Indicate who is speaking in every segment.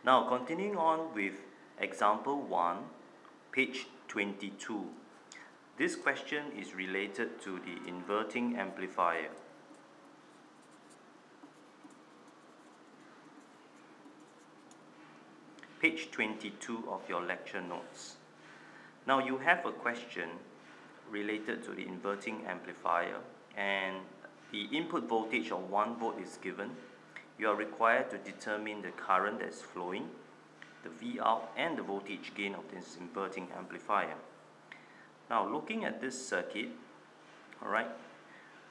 Speaker 1: Now continuing on with example 1, page 22. This question is related to the inverting amplifier. Page 22 of your lecture notes. Now you have a question related to the inverting amplifier, and the input voltage of 1 volt is given. You are required to determine the current that is flowing, the Vout, and the voltage gain of this inverting amplifier. Now looking at this circuit, alright,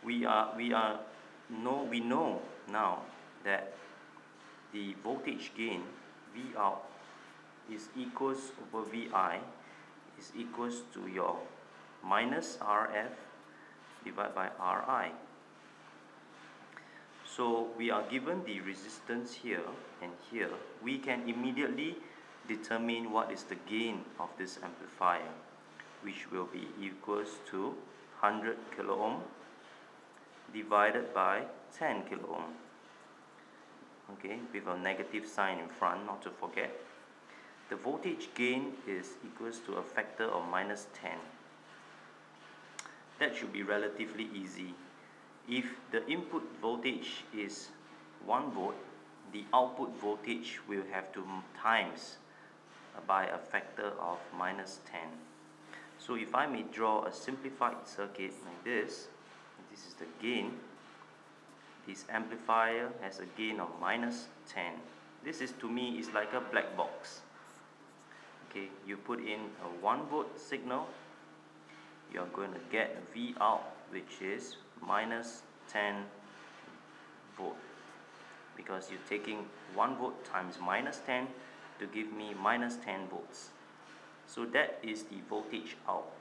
Speaker 1: we know now that the voltage gain Vout is equals over Vi is equals to your minus Rf divided by Ri. So we are given the resistance here and here. We can immediately determine what is the gain of this amplifier, which will be equals to 100 kilo ohm divided by 10 kilo ohm. Okay, with a negative sign in front, not to forget. The voltage gain is equals to a factor of minus 10. That should be relatively easy. If the input voltage is 1 volt, the output voltage will have to times by a factor of minus 10. So if I may draw a simplified circuit like this is the gain. This amplifier has a gain of minus 10. This is, to me, is like a black box. Okay, you put in a 1 volt signal, you are going to get a Vout, which is minus 10 volt, because you're taking 1 volt times minus 10 to give me minus 10 volts. So that is the voltage out.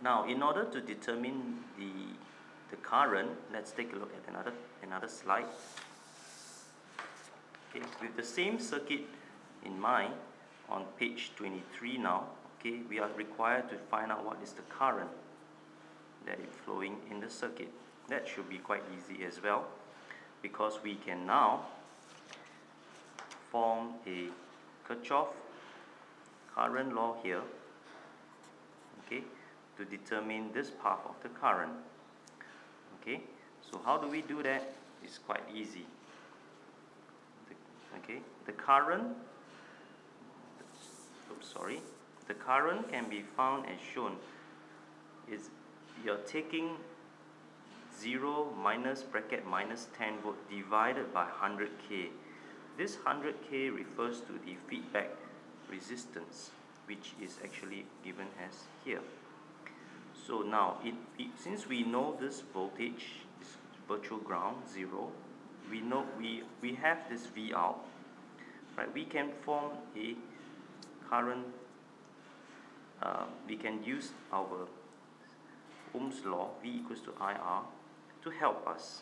Speaker 1: Now in order to determine the current, let's take a look at another slide. Okay, with the same circuit in mind, on page 23 now, okay, we are required to find out what is the current that is flowing in the circuit. That should be quite easy as well, because we can now form a Kirchhoff current law here, okay, to determine this path of the current. Okay, so how do we do that? It's quite easy. The current, the current can be found as shown. Is you're taking 0 minus bracket minus 10 volt divided by 100k. This 100k refers to the feedback resistance, which is actually given as here. So now, since we know this voltage is virtual ground 0, we know we have this Vout, right? We can form a current. We can use our Ohm's law, V equals to IR, to help us.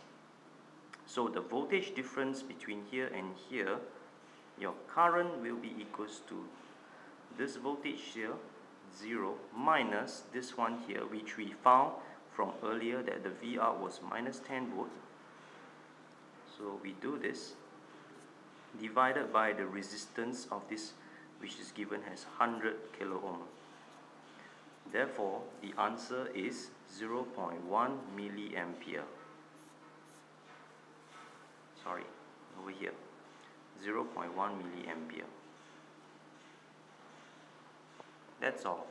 Speaker 1: So the voltage difference between here and here, your current will be equals to this voltage here, 0, minus this one here, which we found from earlier that the Vout was minus 10 volt. So we do this, divided by the resistance of this, which is given as 100 kilo ohm. Therefore, the answer is 0.1 milliampere. Sorry, over here, 0.1 milliampere. That's all.